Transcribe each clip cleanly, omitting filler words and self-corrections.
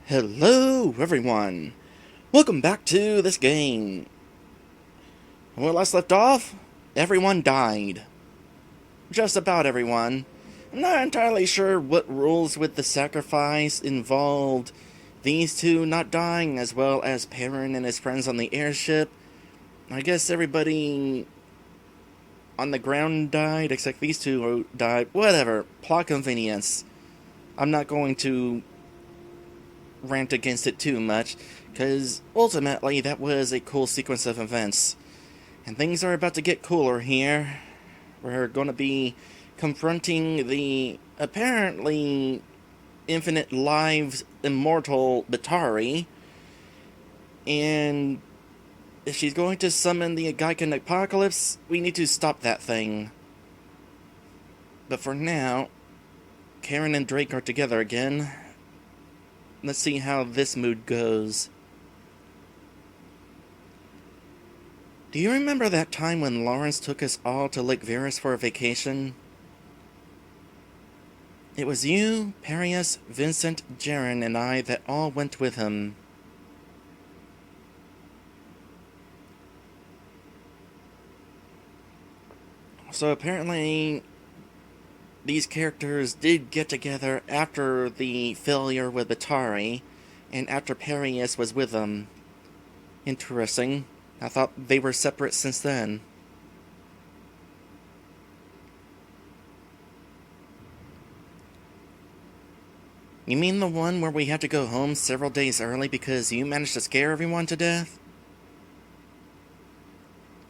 Hello, everyone! Welcome back to this game. When we last left off, everyone died. Just about everyone. I'm not entirely sure what rules with the sacrifice involved these two not dying, as well as Perrin and his friends on the airship. I guess everybody on the ground died, except these two who died. Whatever. Plot convenience. I'm not going to rant against it too much, because ultimately that was a cool sequence of events. And things are about to get cooler here. We're going to be confronting the apparently infinite lives immortal Bytari, and if she's going to summon the Geiken apocalypse, we need to stop that thing. But for now, Karen and Drake are together again. Let's see how this mood goes. Do you remember that time when Lawrence took us all to Lake Verus for a vacation? It was you, Perius, Vincent, Jaren, and I that all went with him. So apparently, these characters did get together after the failure with Bytari, and after Perius was with them. Interesting. I thought they were separate since then. You mean the one where we had to go home several days early because you managed to scare everyone to death?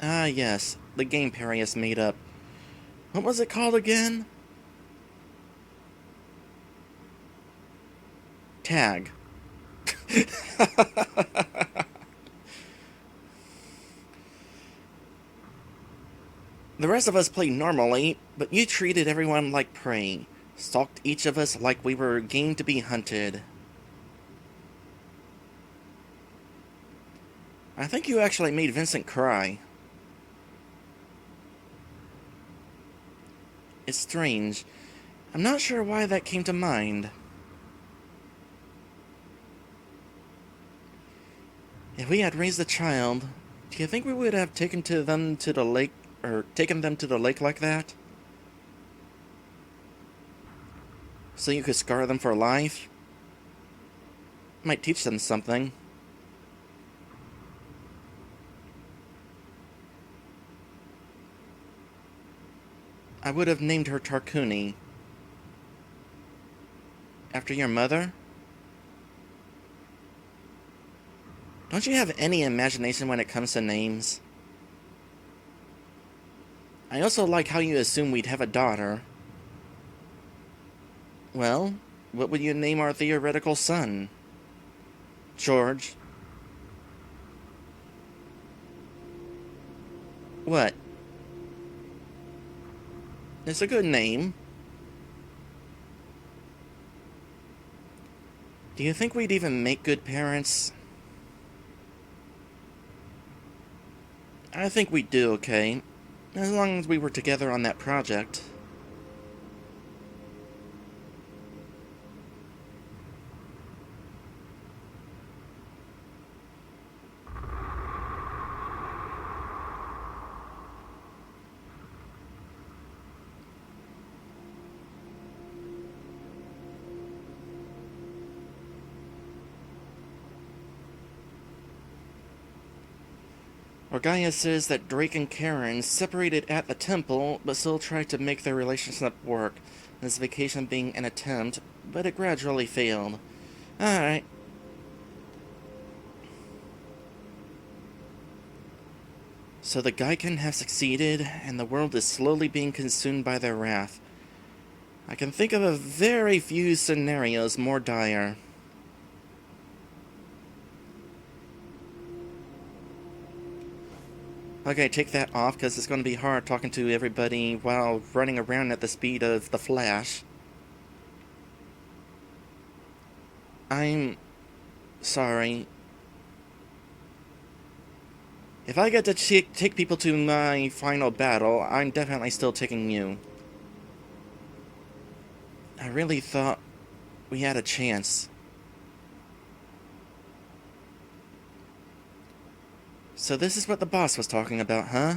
Ah, yes, the game Perius made up. What was it called again? Tag. The rest of us played normally, but you treated everyone like prey. Stalked each of us like we were game to be hunted. I think you actually made Vincent cry. It's strange. I'm not sure why that came to mind. If we had raised a child, do you think we would have taken them to the lake like that? So you could scar them for life? Might teach them something. I would have named her Tarkuni. After your mother? Don't you have any imagination when it comes to names? I also like how you assume we'd have a daughter. Well, what would you name our theoretical son? George. What? It's a good name. Do you think we'd even make good parents? I think we'd do okay, as long as we were together on that project. Orgaia says that Drake and Karen separated at the temple, but still tried to make their relationship work, this vacation being an attempt, but it gradually failed. Alright. So the Geiken have succeeded, and the world is slowly being consumed by their wrath. I can think of a very few scenarios more dire. Okay, take that off, because it's going to be hard talking to everybody while running around at the speed of the Flash. I'm sorry. If I get to take people to my final battle, I'm definitely still taking you. I really thought we had a chance. So this is what the boss was talking about, huh?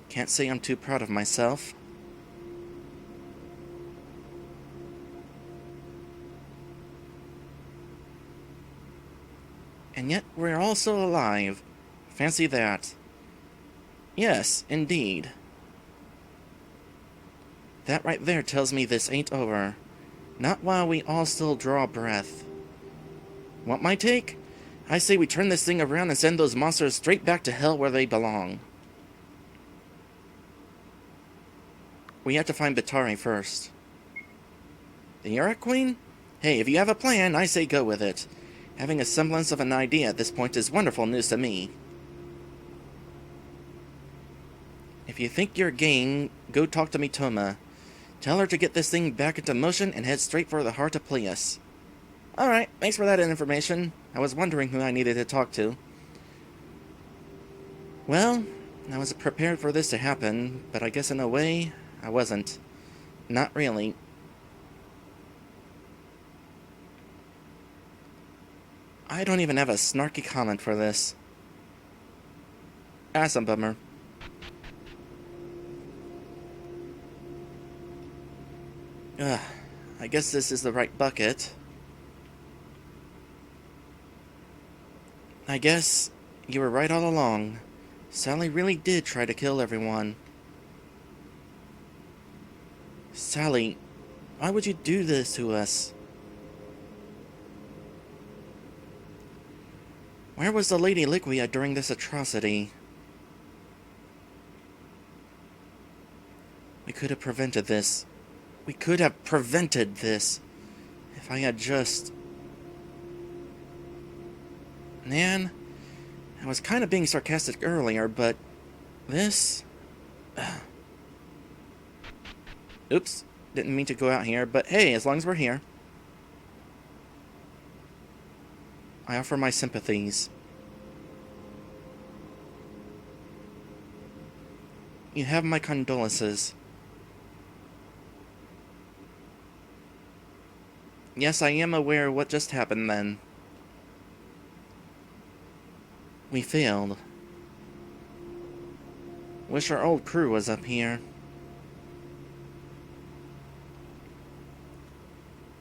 Can't say I'm too proud of myself. And yet we're all still alive. Fancy that. Yes, indeed. That right there tells me this ain't over. Not while we all still draw breath. Want my take? I say we turn this thing around and send those monsters straight back to hell where they belong. We have to find Bytari first. The Yurek Queen? Hey, if you have a plan, I say go with it. Having a semblance of an idea at this point is wonderful news to me. If you think you're game, go talk to Mitoma. Tell her to get this thing back into motion and head straight for the heart of Pleius. Alright, thanks for that information. I was wondering who I needed to talk to. Well, I was prepared for this to happen, but I guess in a way, I wasn't. Not really. I don't even have a snarky comment for this. That's a bummer. Ugh, I guess this is the right bucket. I guess you were right all along. Sally really did try to kill everyone. Sally, why would you do this to us? Where was the Lady Liquia during this atrocity? We could have prevented this. We could have prevented this. If I had just... Man, I was kind of being sarcastic earlier, but... This... Oops, didn't mean to go out here, but hey, as long as we're here. I offer my sympathies. You have my condolences. Yes, I am aware of what just happened then. We failed. Wish our old crew was up here.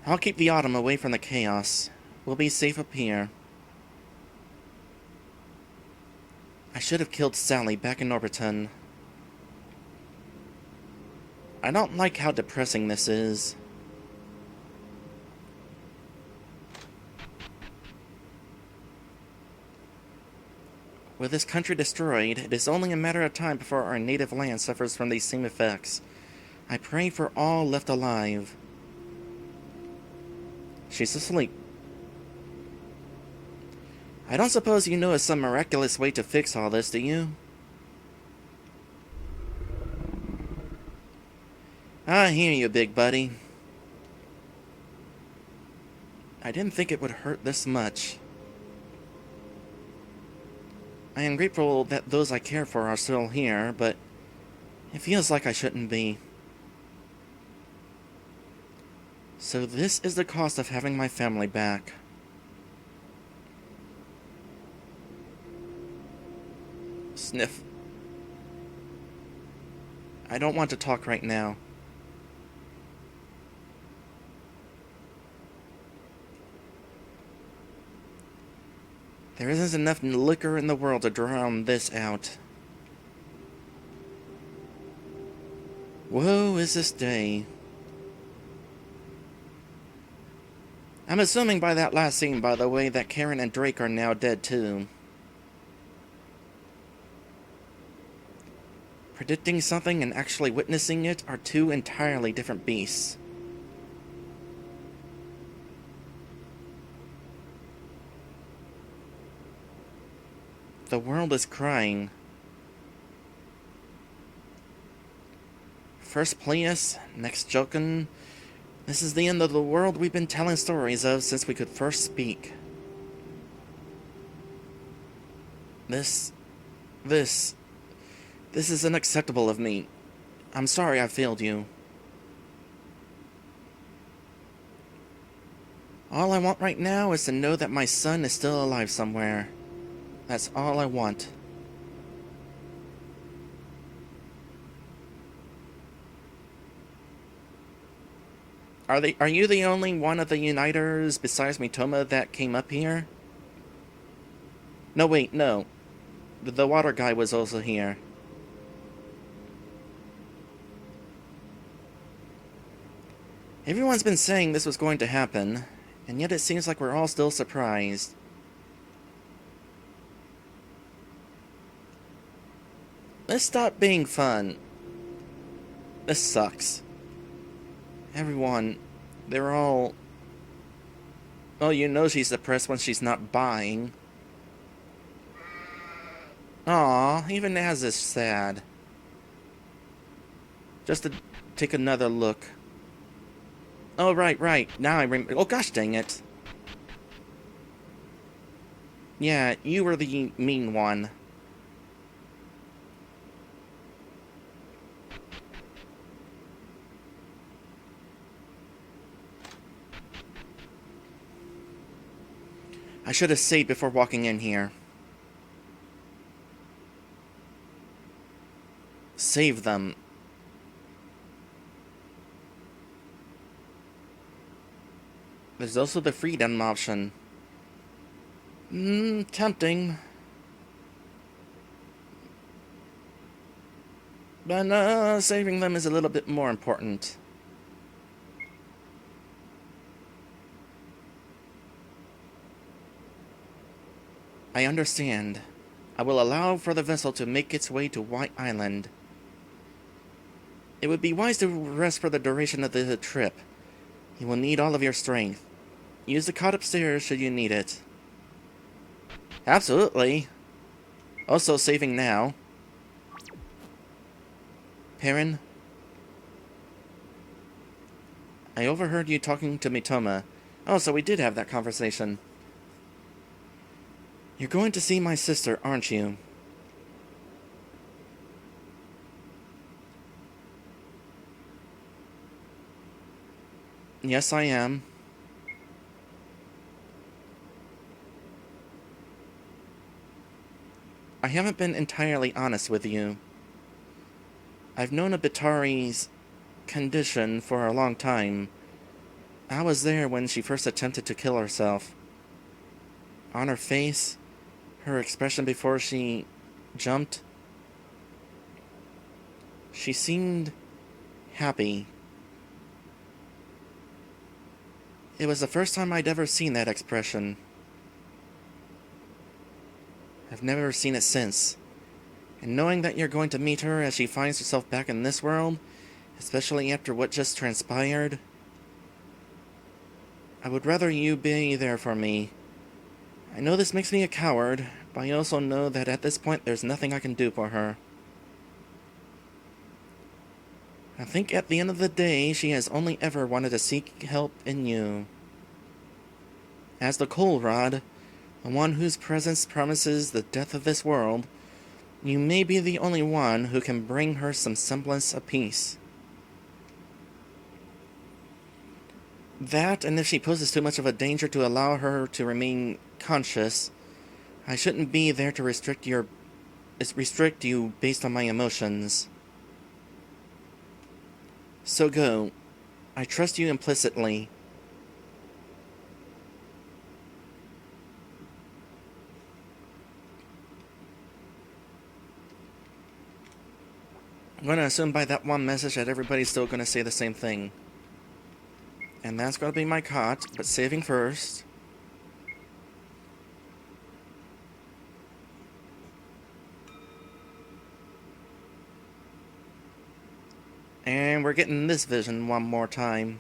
I'll keep the Autumn away from the chaos. We'll be safe up here. I should have killed Sally back in Orbiton. I don't like how depressing this is. With this country destroyed, it is only a matter of time before our native land suffers from these same effects. I pray for all left alive. She's asleep. I don't suppose you know of some miraculous way to fix all this, do you? I hear you, big buddy. I didn't think it would hurt this much. I am grateful that those I care for are still here, but it feels like I shouldn't be. So this is the cost of having my family back. Sniff. I don't want to talk right now. There isn't enough liquor in the world to drown this out. Woe is this day. I'm assuming by that last scene, by the way, that Karen and Drake are now dead too. Predicting something and actually witnessing it are two entirely different beasts. The world is crying. First Pleius, next Jokin. This is the end of the world we've been telling stories of since we could first speak. This is unacceptable of me. I'm sorry I failed you. All I want right now is to know that my son is still alive somewhere. That's all I want. Are you the only one of the Uniters besides Mitoma that came up here? No, wait, no. The water guy was also here. Everyone's been saying this was going to happen, and yet it seems like we're all still surprised. Let's stop being fun. This sucks. Everyone, they're all... Oh, you know she's depressed when she's not buying. Aw, even Az is sad. Just to take another look. Oh, right. Now I remember. Oh, gosh dang it. Yeah, you were the mean one. I should have saved before walking in here. Save them. There's also the freedom option. Tempting. But saving them is a little bit more important. I understand. I will allow for the vessel to make its way to White Island. It would be wise to rest for the duration of the trip. You will need all of your strength. Use the cot upstairs should you need it. Absolutely. Also saving now. Perrin? I overheard you talking to Mitoma. Oh, so we did have that conversation. You're going to see my sister, aren't you? Yes, I am. I haven't been entirely honest with you. I've known of Bytari's condition for a long time. I was there when she first attempted to kill herself. On her face, her expression before she jumped, she seemed happy. It was the first time I'd ever seen that expression. I've never seen it since. And knowing that you're going to meet her as she finds herself back in this world, especially after what just transpired, I would rather you be there for me. I know this makes me a coward, but I also know that at this point there's nothing I can do for her. I think at the end of the day, she has only ever wanted to seek help in you. As the Coal Rod, the one whose presence promises the death of this world, you may be the only one who can bring her some semblance of peace. That, and if she poses too much of a danger to allow her to remain conscious, I shouldn't be there to restrict you based on my emotions. So go. I trust you implicitly. I'm going to assume by that one message that everybody's still going to say the same thing. And that's going to be my cot, but saving first. And we're getting this vision one more time.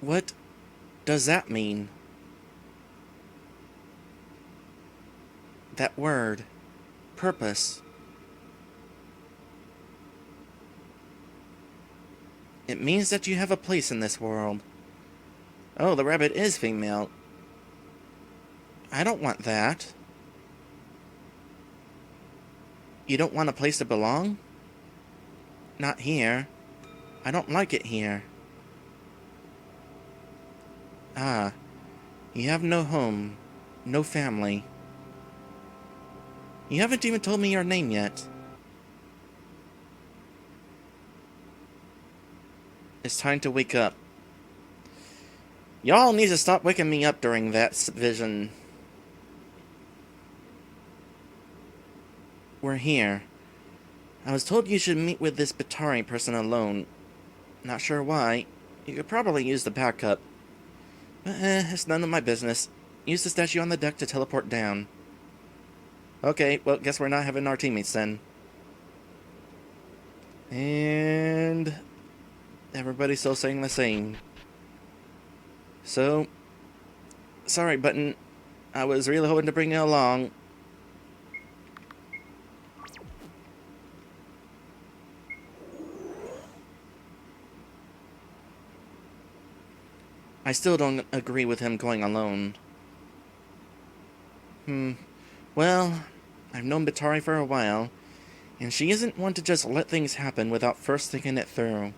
What does that mean? That word. Purpose. It means that you have a place in this world. Oh, the rabbit is female. I don't want that. You don't want a place to belong? Not here. I don't like it here. Ah, you have no home, no family. You haven't even told me your name yet. It's time to wake up. Y'all need to stop waking me up during that vision. We're here. I was told you should meet with this Bytari person alone. Not sure why. You could probably use the backup. But it's none of my business. Use the statue on the deck to teleport down. Okay, well, guess we're not having our teammates then. And everybody's still saying the same. So, sorry, Button. I was really hoping to bring you along. I still don't agree with him going alone. Well, I've known Bytari for a while, and she isn't one to just let things happen without first thinking it through.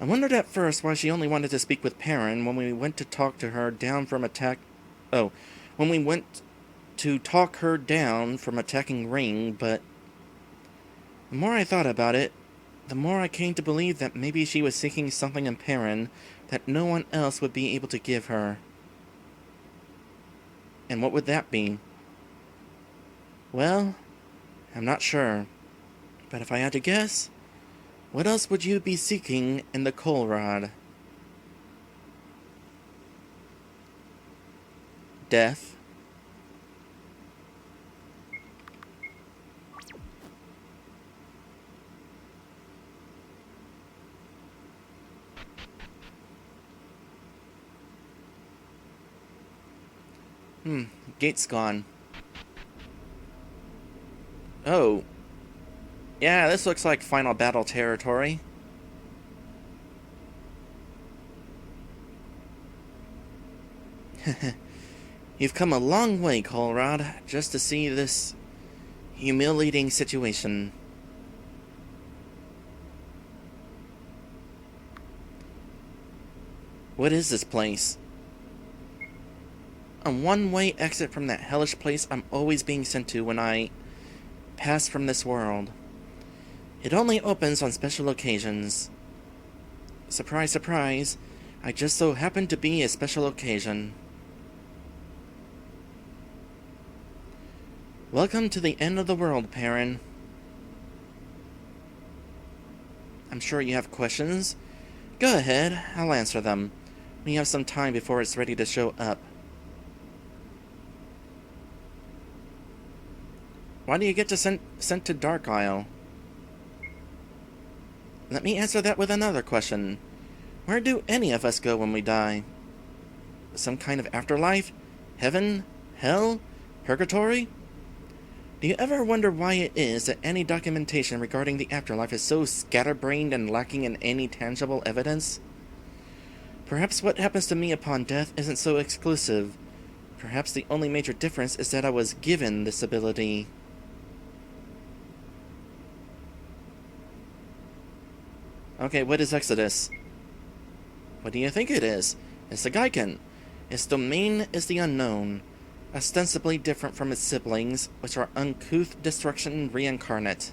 I wondered at first why she only wanted to speak with Perrin when we went to talk to her down from when we went to talk her down from attacking Ring, but the more I thought about it, the more I came to believe that maybe she was seeking something in Perrin that no one else would be able to give her. And what would that be? Well, I'm not sure. But if I had to guess, what else would you be seeking in the coal rod? Death. Gate's gone. Oh. Yeah, this looks like final battle territory. You've come a long way, Colrad, just to see this humiliating situation. What is this place? A one-way exit from that hellish place I'm always being sent to when I pass from this world. It only opens on special occasions. Surprise, surprise, I just so happen to be a special occasion. Welcome to the end of the world, Perrin. I'm sure you have questions. Go ahead, I'll answer them. We have some time before it's ready to show up. Why do you get sent to Dark Isle? Let me answer that with another question. Where do any of us go when we die? Some kind of afterlife? Heaven? Hell? Purgatory? Do you ever wonder why it is that any documentation regarding the afterlife is so scatterbrained and lacking in any tangible evidence? Perhaps what happens to me upon death isn't so exclusive. Perhaps the only major difference is that I was given this ability. Okay, what is Exodus? What do you think it is? It's the Geiken. Its domain is the unknown, ostensibly different from its siblings, which are uncouth destruction reincarnate.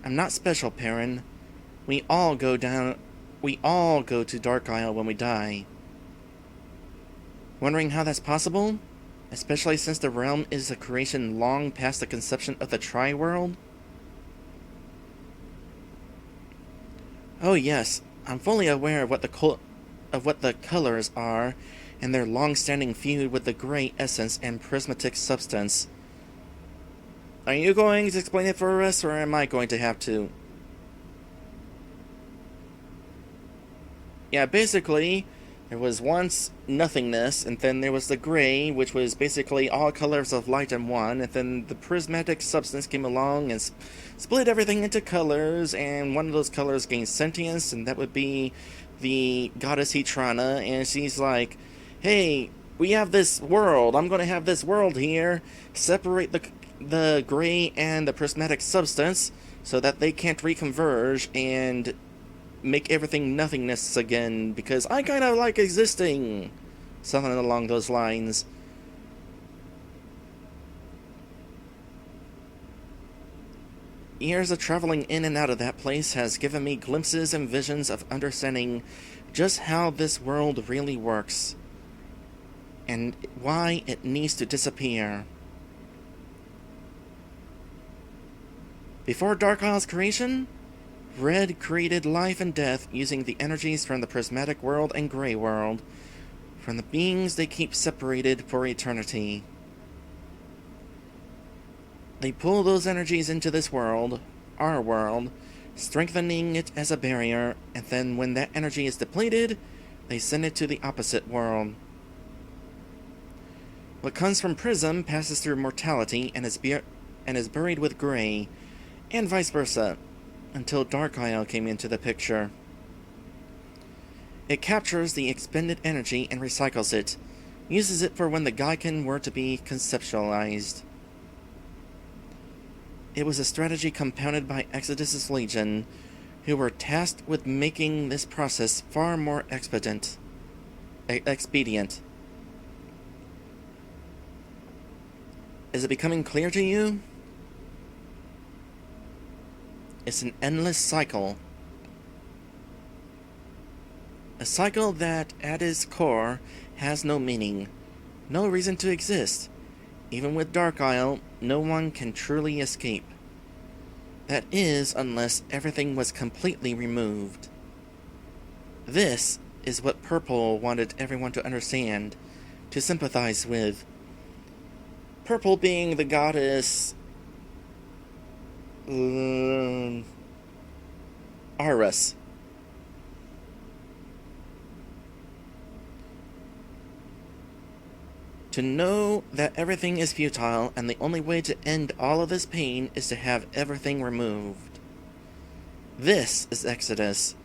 I'm not special, Perrin. We all go to Dark Isle when we die. Wondering how that's possible? Especially since the realm is a creation long past the conception of the Tri-World? Oh yes, I'm fully aware of what the colors are, and their long-standing feud with the gray essence and prismatic substance. Are you going to explain it for us, or am I going to have to? Yeah, basically, there was once nothingness, and then there was the gray, which was basically all colors of light in one, and then the prismatic substance came along and split everything into colors, and one of those colors gained sentience, and that would be the goddess Hetrana, and she's like, hey, we have this world, I'm going to have this world here, separate the gray and the prismatic substance, so that they can't reconverge, and make everything nothingness again, because I kind of like existing. Something along those lines. Years of traveling in and out of that place has given me glimpses and visions of understanding just how this world really works, and why it needs to disappear. Before Dark Isle's creation, Red created life and death using the energies from the prismatic world and gray world, from the beings they keep separated for eternity. They pull those energies into this world, our world, strengthening it as a barrier, and then when that energy is depleted, they send it to the opposite world. What comes from Prism passes through mortality and is buried with Grey, and vice versa, until Dark Isle came into the picture. It captures the expended energy and recycles it, uses it for when the Geiken were to be conceptualized. It was a strategy compounded by Exodus's Legion, who were tasked with making this process far more expedient. Is it becoming clear to you? It's an endless cycle. A cycle that, at its core, has no meaning, no reason to exist. Even with Dark Isle, no one can truly escape. That is, unless everything was completely removed. This is what Purple wanted everyone to understand, to sympathize with. Purple being the goddess Aris. To know that everything is futile and the only way to end all of this pain is to have everything removed. This is Exodus,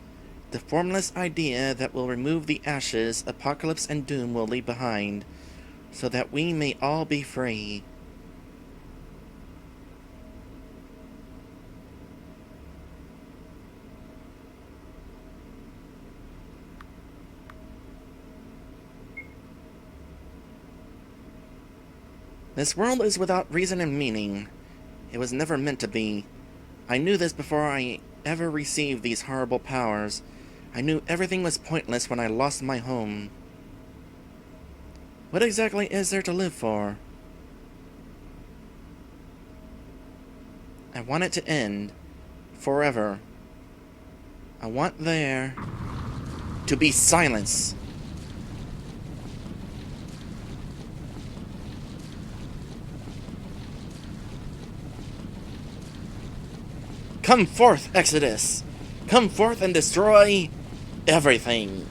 the formless idea that will remove the ashes apocalypse and doom will leave behind, so that we may all be free. This world is without reason and meaning. It was never meant to be. I knew this before I ever received these horrible powers. I knew everything was pointless when I lost my home. What exactly is there to live for? I want it to end. Forever. I want there to be silence. Come forth, Exodus! Come forth and destroy everything!